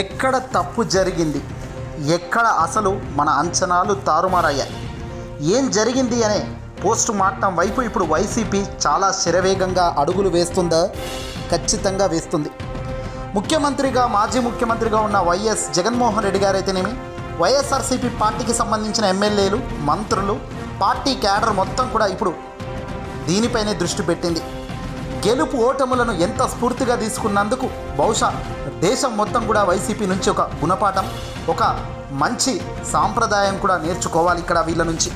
ఎక్కడ తప్పు జరిగింది, ఎక్కడ అసలు మన అంచనాలు తారుమారయ్యాయి, ఏం జరిగింది అనే పోస్ట్ మార్టం వైపు ఇప్పుడు వైసీపీ చాలా శరవేగంగా అడుగులు వేస్తుందా? ఖచ్చితంగా వేస్తుంది. మాజీ ముఖ్యమంత్రిగా ఉన్న వైఎస్ జగన్మోహన్ రెడ్డి గారైతేనేమి, వైఎస్ఆర్సీపీ పార్టీకి సంబంధించిన ఎమ్మెల్యేలు, మంత్రులు, పార్టీ క్యాడర్ మొత్తం కూడా ఇప్పుడు దీనిపైనే దృష్టి పెట్టింది. గెలుపు ఓటములను ఎంత స్ఫూర్తిగా తీసుకున్నందుకు బహుశా దేశం మొత్తం కూడా వైసీపీ నుంచి ఒక గుణపాఠం, ఒక మంచి సాంప్రదాయం కూడా నేర్చుకోవాలి ఇక్కడ వీళ్ళ నుంచి.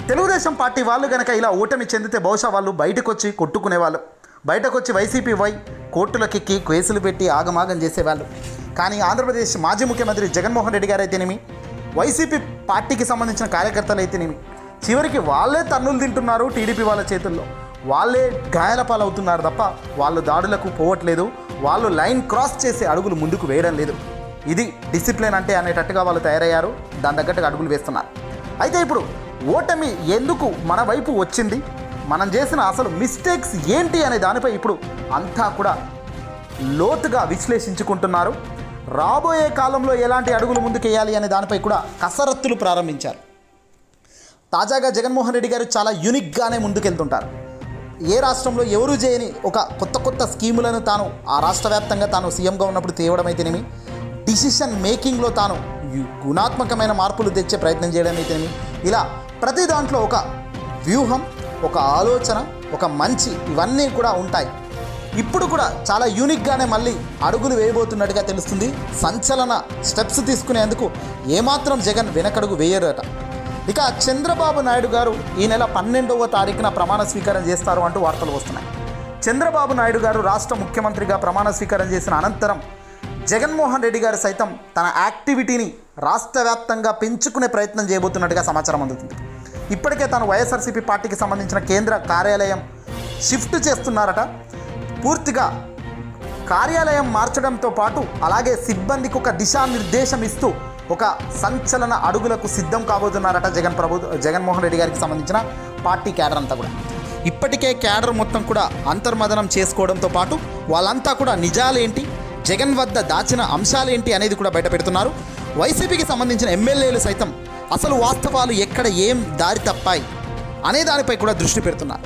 తెలుగుదేశం పార్టీ వాళ్ళు కనుక ఇలా ఓటమి చెందితే బహుశా వాళ్ళు బయటకు వచ్చి కొట్టుకునేవాళ్ళు, బయటకు వచ్చి వైసీపీ కోర్టులకెక్కి కేసులు పెట్టి ఆగమాగం చేసేవాళ్ళు. కానీ ఆంధ్రప్రదేశ్ మాజీ ముఖ్యమంత్రి జగన్మోహన్ రెడ్డి గారు అయితేనేమి, వైసీపీ పార్టీకి సంబంధించిన కార్యకర్తలు అయితేనేమి, చివరికి వాళ్ళే తన్నులు తింటున్నారు. టీడీపీ వాళ్ళ చేతుల్లో వాళ్ళే గాయాల పాలవుతున్నారు తప్ప వాళ్ళు దాడులకు పోవట్లేదు. వాళ్ళు లైన్ క్రాస్ చేసే అడుగులు ముందుకు వేయడం లేదు. ఇది డిసిప్లిన్ అంటే అనేటట్టుగా వాళ్ళు తయారయ్యారు. దాని తగ్గట్టుగా అడుగులు వేస్తున్నారు. అయితే ఇప్పుడు ఓటమి ఎందుకు మన వైపు వచ్చింది, మనం చేసిన అసలు మిస్టేక్స్ ఏంటి అనే దానిపై ఇప్పుడు అంతా కూడా లోతుగా విశ్లేషించుకుంటున్నారు. రాబోయే కాలంలో ఎలాంటి అడుగులు ముందుకేయాలి అనే దానిపై కూడా కసరత్తులు ప్రారంభించారు. తాజాగా జగన్మోహన్ రెడ్డి గారు చాలా యూనిక్గానే ముందుకెళ్తుంటారు. ఏ రాష్ట్రంలో ఎవరు చేయని ఒక కొత్త స్కీములను తాను ఆ రాష్ట్ర వ్యాప్తంగా తాను సీఎంగా ఉన్నప్పుడు తేవడం అయితేనేమి, డిసిషన్ మేకింగ్లో తాను గుణాత్మకమైన మార్పులు తెచ్చే ప్రయత్నం చేయడం అయితేనేమి, ఇలా ప్రతి దాంట్లో ఒక వ్యూహం, ఒక ఆలోచన, ఒక మంచి ఇవన్నీ కూడా ఉంటాయి. ఇప్పుడు కూడా చాలా యూనిక్గానే మళ్ళీ అడుగులు వేయబోతున్నట్టుగా తెలుస్తుంది. సంచలన స్టెప్స్ తీసుకునేందుకు ఏమాత్రం జగన్ వెనకడుగు వేయరట. ఇక చంద్రబాబు నాయుడు గారు ఈ నెల 12వ తారీఖున ప్రమాణ స్వీకారం చేస్తారు అంటూ వార్తలు వస్తున్నాయి. చంద్రబాబు నాయుడు గారు రాష్ట్ర ముఖ్యమంత్రిగా ప్రమాణ స్వీకారం చేసిన అనంతరం జగన్మోహన్ రెడ్డి గారు సైతం తన యాక్టివిటీని రాష్ట్ర వ్యాప్తంగా పెంచుకునే ప్రయత్నం చేయబోతున్నట్టుగా సమాచారం అందుతుంది. ఇప్పటికే తాను వైఎస్ఆర్సీపీ పార్టీకి సంబంధించిన కేంద్ర కార్యాలయం షిఫ్ట్ చేస్తున్నారట. పూర్తిగా కార్యాలయం మార్చడంతో పాటు అలాగే సిబ్బందికి ఒక దిశానిర్దేశం ఇస్తూ ఒక సంచలన అడుగులకు సిద్ధం కాబోతున్నారట జగన్మోహన్ రెడ్డి గారికి సంబంధించిన పార్టీ క్యాడర్ అంతా కూడా. ఇప్పటికే క్యాడర్ మొత్తం కూడా అంతర్మదనం చేసుకోవడంతో పాటు వాళ్ళంతా కూడా నిజాలేంటి, జగన్ వద్ద దాచిన అంశాలేంటి అనేది కూడా బయట పెడుతున్నారు. వైసీపీకి సంబంధించిన ఎమ్మెల్యేలు సైతం అసలు వాస్తవాలు ఎక్కడ ఏం దారి తప్పాయి అనే దానిపై కూడా దృష్టి పెడుతున్నారు.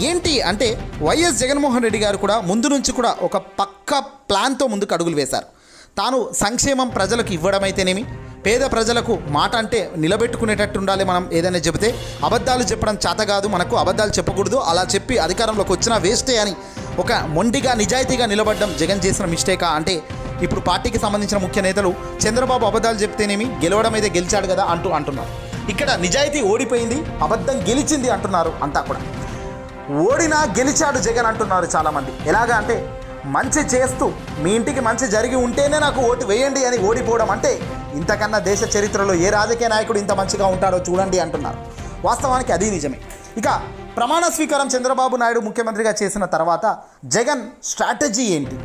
ఏంటి అంటే వైఎస్ జగన్మోహన్ రెడ్డి గారు కూడా ముందు నుంచి కూడా ఒక పక్కా ప్లాన్తో ముందుకు అడుగులు వేశారు. తాను సంక్షేమం ప్రజలకు ఇవ్వడం అయితేనేమి, పేద ప్రజలకు మాట అంటే నిలబెట్టుకునేటట్టు ఉండాలి. మనం ఏదైనా చెబితే అబద్ధాలు చెప్పడం చేత కాదు, మనకు అబద్ధాలు చెప్పకూడదు, అలా చెప్పి అధికారంలోకి వచ్చినా వేస్టే అని ఒక మొండిగా నిజాయితీగా నిలబడడం జగన్ చేసిన మిస్టేకా అంటే ఇప్పుడు పార్టీకి సంబంధించిన ముఖ్య నేతలు చంద్రబాబు అబద్ధాలు చెప్తేనేమి గెలవడం అయితే గెలిచాడు కదా అంటున్నారు. ఇక్కడ నిజాయితీ ఓడిపోయింది, అబద్ధం గెలిచింది అంటున్నారు అంతా కూడా. ఓడినా గెలిచాడు జగన్ అంటున్నారు చాలామంది. ఎలాగా అంటే మంచి చేస్తూ మీ ఇంటికి మంచి జరిగి ఉంటేనే నాకు ఓటు వేయండి అని ఓడిపోవడం అంటే ఇంతకన్నా దేశ చరిత్రలో ఏ రాజకీయ నాయకుడు ఇంత మంచిగా ఉంటాడో చూడండి అంటున్నారు. వాస్తవానికి అది నిజమే. ఇక ప్రమాణ స్వీకారం చంద్రబాబు నాయుడు ముఖ్యమంత్రిగా చేసిన తర్వాత జగన్ స్ట్రాటజీ ఏంటి,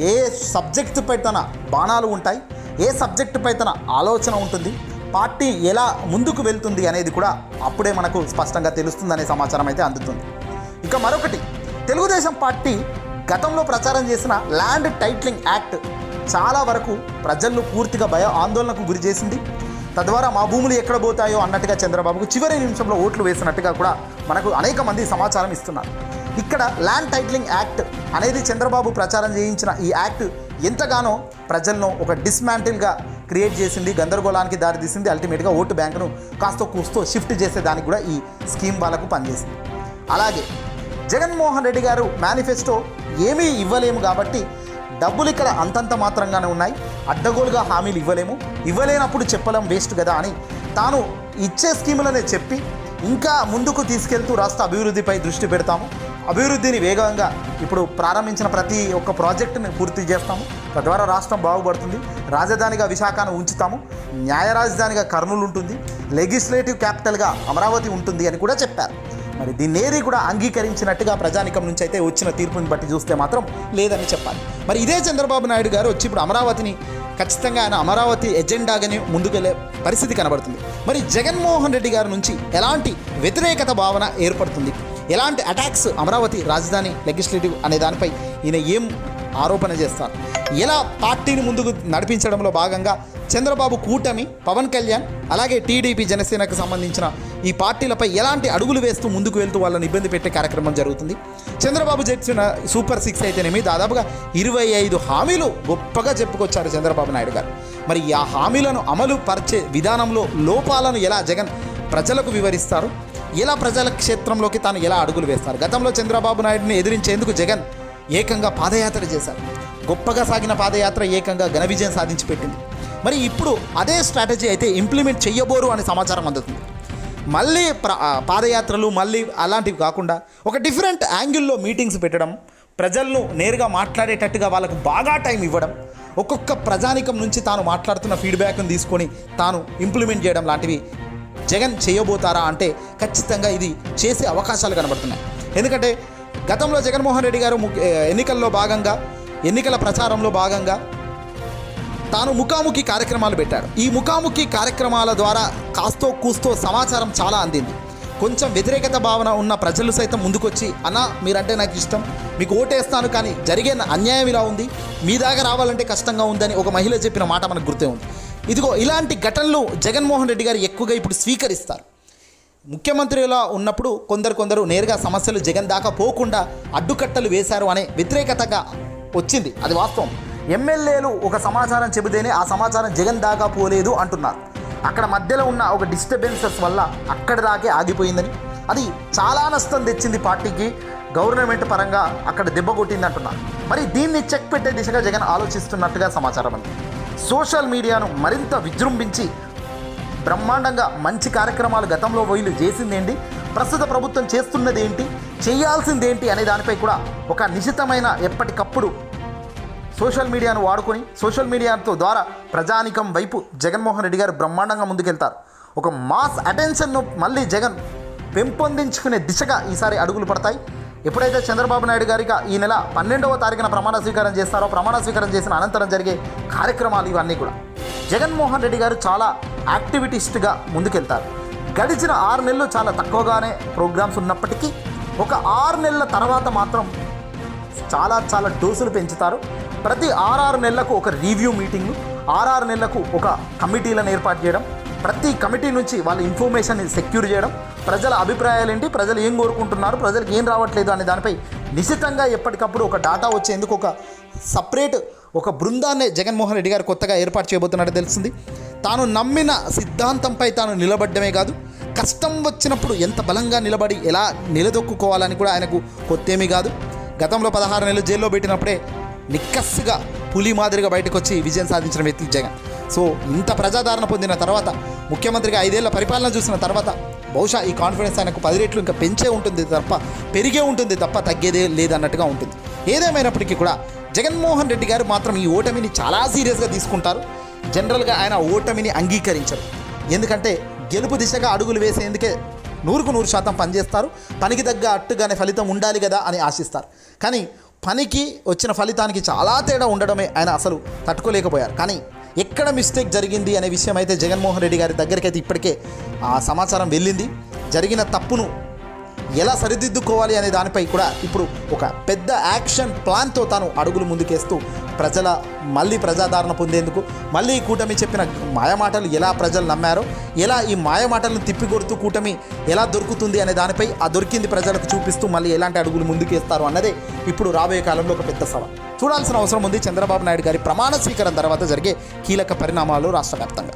ఏ సబ్జెక్టుపై తన బాణాలు ఉంటాయి, ఏ సబ్జెక్టుపై తన ఆలోచన ఉంటుంది, పార్టీ ఎలా ముందుకు వెళ్తుంది అనేది కూడా అప్పుడే మనకు స్పష్టంగా తెలుస్తుందనే సమాచారం అయితే అందుతుంది. ఇక మరొకటి, తెలుగుదేశం పార్టీ గతంలో ప్రచారం చేసిన ల్యాండ్ టైటిలింగ్ యాక్ట్ చాలా వరకు ప్రజలను పూర్తిగా ఆందోళనకు గురి చేసింది. తద్వారా మా భూములు ఎక్కడ పోతాయో అన్నట్టుగా చంద్రబాబుకు చివరి నిమిషంలో ఓట్లు వేసినట్టుగా కూడా మనకు అనేక మంది సమాచారం ఇస్తున్నారు. ఇక్కడ ల్యాండ్ టైటిలింగ్ యాక్ట్ అనేది చంద్రబాబు ప్రచారం చేయించిన ఈ యాక్ట్ ఎంతగానో ప్రజలను ఒక డిస్మాంటిల్గా క్రియేట్ చేసింది, గందరగోళానికి దారితీసింది. అల్టిమేట్గా ఓటు బ్యాంకును కాస్తో కూస్తో షిఫ్ట్ చేసేదానికి కూడా ఈ స్కీమ్ వాళ్ళకు పనిచేసింది. అలాగే జగన్మోహన్ రెడ్డి గారు మేనిఫెస్టో ఏమీ ఇవ్వలేము కాబట్టి డబ్బులు ఇక్కడ అంతంత మాత్రంగానే ఉన్నాయి, అడ్డగోలుగా హామీలు ఇవ్వలేనప్పుడు చెప్పలేం వేస్ట్ కదా అని తాను ఇచ్చే స్కీములనే చెప్పి ఇంకా ముందుకు తీసుకెళ్తూ రాష్ట్ర అభివృద్ధిపై దృష్టి పెడతాము, అభివృద్ధిని వేగంగా ఇప్పుడు ప్రారంభించిన ప్రతి ఒక్క ప్రాజెక్టుని పూర్తి చేస్తాము, తద్వారా రాష్ట్రం బాగుపడుతుంది, రాజధానిగా విశాఖను ఉంచుతాము, న్యాయ రాజధానిగా కర్నూలు ఉంటుంది, లెజిస్లేటివ్ క్యాపిటల్గా అమరావతి ఉంటుంది అని కూడా చెప్పారు. మరి దీన్నేది కూడా అంగీకరించినట్టుగా ప్రజానికం నుంచి అయితే వచ్చిన తీర్పుని బట్టి చూస్తే మాత్రం లేదని చెప్పాలి. మరి ఇదే చంద్రబాబు నాయుడు గారు వచ్చి ఇప్పుడు అమరావతిని ఖచ్చితంగా ఆయన అమరావతి ఎజెండాగానే ముందుకెళ్లే పరిస్థితి కనబడుతుంది. మరి జగన్మోహన్ రెడ్డి గారి నుంచి ఎలాంటి వ్యతిరేకత భావన ఏర్పడుతుంది, ఎలాంటి అటాక్స్ అమరావతి రాజధాని లెజిస్లేటివ్ అనే దానిపై ఈయన ఏం ఆరోపణ చేస్తారు. ఎలా పార్టీని ముందుకు నడిపించడంలో భాగంగా చంద్రబాబు కూటమి, పవన్ కళ్యాణ్ అలాగే టీడీపీ, జనసేనకు సంబంధించిన ఈ పార్టీలపై ఎలాంటి అడుగులు వేస్తూ ముందుకు వెళ్తూ వాళ్ళని ఇబ్బంది పెట్టే కార్యక్రమం జరుగుతుంది. చంద్రబాబు చేసిన సూపర్ 6 అయితేనేమి దాదాపుగా 25 హామీలు గొప్పగా చెప్పుకొచ్చారు చంద్రబాబు నాయుడు గారు. మరి ఆ హామీలను అమలు పరిచే విధానంలో లోపాలను ఎలా జగన్ ప్రజలకు వివరిస్తారు, ఎలా ప్రజల క్షేత్రంలోకి తాను ఎలా అడుగులు వేస్తారు. గతంలో చంద్రబాబు నాయుడిని ఎదిరించేందుకు జగన్ ఏకంగా పాదయాత్ర చేశారు. గొప్పగా సాగిన పాదయాత్ర ఏకంగా ఘన విజయం సాధించి పెట్టింది. మరి ఇప్పుడు అదే స్ట్రాటజీ అయితే ఇంప్లిమెంట్ చెయ్యబోరు అనే సమాచారం అందుతుంది. మళ్ళీ పాదయాత్రలు మళ్ళీ అలాంటివి కాకుండా ఒక డిఫరెంట్ యాంగిల్లో మీటింగ్స్ పెట్టడం, ప్రజలను నేరుగా మాట్లాడేటట్టుగా వాళ్ళకు బాగా టైం ఇవ్వడం, ఒక్కొక్క ప్రజానికం నుంచి తాను మాట్లాడుతున్న ఫీడ్బ్యాక్ను తీసుకొని తాను ఇంప్లిమెంట్ చేయడం లాంటివి జగన్ చేయబోతారా అంటే ఖచ్చితంగా ఇది చేసే అవకాశాలు కనబడుతున్నాయి. ఎందుకంటే గతంలో జగన్మోహన్ రెడ్డి గారు ఎన్నికల ప్రచారంలో భాగంగా తాను ముఖాముఖి కార్యక్రమాలు పెట్టాడు. ఈ ముఖాముఖి కార్యక్రమాల ద్వారా కాస్తో కూస్తో సమాచారం చాలా అందింది. కొంచెం వ్యతిరేకత భావన ఉన్న ప్రజలు సైతం ముందుకొచ్చి, అన్న మీరంటే నాకు ఇష్టం, మీకు ఓటేస్తాను, కానీ జరిగే అన్యాయం ఇలా ఉంది, మీ దాకా రావాలంటే కష్టంగా ఉందని ఒక మహిళ చెప్పిన మాట మనకు గుర్తే ఉంది. ఇదిగో ఇలాంటి ఘటనలు జగన్మోహన్ రెడ్డి గారు ఎక్కువగా ఇప్పుడు స్వీకరిస్తారు. ముఖ్యమంత్రిలా ఉన్నప్పుడు కొందరు నేరుగా సమస్యలు జగన్ దాకా పోకుండా అడ్డుకట్టలు వేశారు అనే వ్యతిరేకతగా వచ్చింది, అది వాస్తవం. ఎమ్మెల్యేలు ఒక సమాచారం చెబితేనే ఆ సమాచారం జగన్ దాకా పోలేదు అంటున్నారు. అక్కడ మధ్యలో ఉన్న ఒక డిస్టర్బెన్సెస్ వల్ల అక్కడి దాకే ఆగిపోయిందని, అది చాలా నష్టం తెచ్చింది పార్టీకి, గవర్నమెంట్ పరంగా అక్కడ దెబ్బ కొట్టింది అంటున్నారు. మరి దీన్ని చెక్ పెట్టే దిశగా జగన్ ఆలోచిస్తున్నట్టుగా సమాచారం అంది. సోషల్ మీడియాను మరింత విజృంభించి బ్రహ్మాండంగా మంచి కార్యక్రమాలు గతంలో వీళ్ళు చేసిందేంటి, ప్రస్తుత ప్రభుత్వం చేస్తున్నది ఏంటి, చేయాల్సిందేంటి అనే దానిపై కూడా ఒక నిశితమైన ఎప్పటికప్పుడు సోషల్ మీడియాను వాడుకొని సోషల్ మీడియాతో ద్వారా ప్రజానికం వైపు జగన్మోహన్ రెడ్డి గారు బ్రహ్మాండంగా ముందుకెళ్తారు. ఒక మాస్ అటెన్షన్ను మళ్ళీ జగన్ పెంపొందించుకునే దిశగా ఈసారి అడుగులు పడతాయి. ఎప్పుడైతే చంద్రబాబు నాయుడు గారిగా ఈ నెల 12వ తారీఖున ప్రమాణ స్వీకారం చేస్తారో, ప్రమాణ స్వీకారం చేసిన అనంతరం జరిగే కార్యక్రమాలు ఇవన్నీ కూడా జగన్మోహన్ రెడ్డి గారు చాలా యాక్టివిటిస్ట్గా ముందుకెళ్తారు. గడిచిన 6 నెలలు చాలా తక్కువగానే ప్రోగ్రామ్స్ ఉన్నప్పటికీ ఒక 6 నెలల తర్వాత మాత్రం చాలా డోసులు పెంచుతారు. ప్రతి 6 నెలలకు ఒక రివ్యూ మీటింగ్లు, 6 నెలలకు ఒక కమిటీలను ఏర్పాటు చేయడం, ప్రతి కమిటీ నుంచి వాళ్ళ ఇన్ఫర్మేషన్ని సెక్యూర్ చేయడం, ప్రజల అభిప్రాయాలు ఏంటి, ప్రజలు ఏం కోరుకుంటున్నారు, ప్రజలకు ఏం రావట్లేదు అనే దానిపై నిశితంగా ఎప్పటికప్పుడు ఒక డాటా వచ్చేందుకు ఒక సపరేట్ ఒక బృందాన్ని జగన్మోహన్ రెడ్డి గారు కొత్తగా ఏర్పాటు చేయబోతున్నట్టు తెలుస్తుంది. తాను నమ్మిన సిద్ధాంతంపై తాను నిలబడ్డమే కాదు, కష్టం వచ్చినప్పుడు ఎంత బలంగా నిలబడి ఎలా నిలదొక్కుకోవాలని కూడా ఆయనకు కొత్తేమీ కాదు. గతంలో 16 నెలలు జైల్లో పెట్టినప్పుడే నిక్కస్సుగా పులి మాదిరిగా బయటకు వచ్చి విజయం సాధించిన వ్యక్తి జగన్. సో ఇంత ప్రజాదరణ పొందిన తర్వాత, ముఖ్యమంత్రిగా 5 ఏళ్ల పరిపాలన చూసిన తర్వాత బహుశా ఈ కాన్ఫిడెన్స్ ఆయనకు 10 రెట్లు ఇంకా పెంచే ఉంటుంది తప్ప, పెరిగే ఉంటుంది తప్ప తగ్గేదే లేదన్నట్టుగా ఉంటుంది. ఏదేమైనప్పటికీ కూడా జగన్మోహన్ రెడ్డి గారు మాత్రం ఈ ఓటమిని చాలా సీరియస్గా తీసుకుంటారు. జనరల్గా ఆయన ఓటమిని అంగీకరించరు. ఎందుకంటే గెలుపు దిశగా అడుగులు వేసేందుకే 100% పనిచేస్తారు. పనికి తగ్గ అట్టుగానే ఫలితం ఉండాలి కదా అని ఆశిస్తారు. కానీ పనికి వచ్చిన ఫలితానికి చాలా తేడా ఉండడమే ఆయన అసలు తట్టుకోలేకపోయారు. కానీ ఎక్కడ మిస్టేక్ జరిగింది అనే విషయం అయితే జగన్మోహన్ రెడ్డి గారి దగ్గరికి అయితే ఇప్పటికే ఆ సమాచారం వెళ్ళింది. జరిగిన తప్పును ఎలా సరిదిద్దుకోవాలి అనే దానిపై కూడా ఇప్పుడు ఒక పెద్ద యాక్షన్ ప్లాన్తో తాను అడుగులు ముందుకేస్తూ మళ్ళీ ప్రజాదరణ పొందేందుకు, మళ్ళీ కూటమి చెప్పిన మాయమాటలు ఎలా ప్రజలు నమ్మారో, ఎలా ఈ మాయమాటలను తిప్పికొడుతూ కూటమి ఎలా దొరుకుతుంది అనే దానిపై ఆ దొరికింది ప్రజలకు చూపిస్తూ మళ్ళీ ఎలాంటి అడుగులు ముందుకేస్తారు అన్నదే ఇప్పుడు రాబోయే కాలంలో ఒక పెద్ద సవాల్. చూడాల్సిన అవసరం ఉంది చంద్రబాబు నాయుడు గారి ప్రమాణ స్వీకారం తర్వాత జరిగే కీలక పరిణామాలు రాష్ట్ర వ్యాప్తంగా.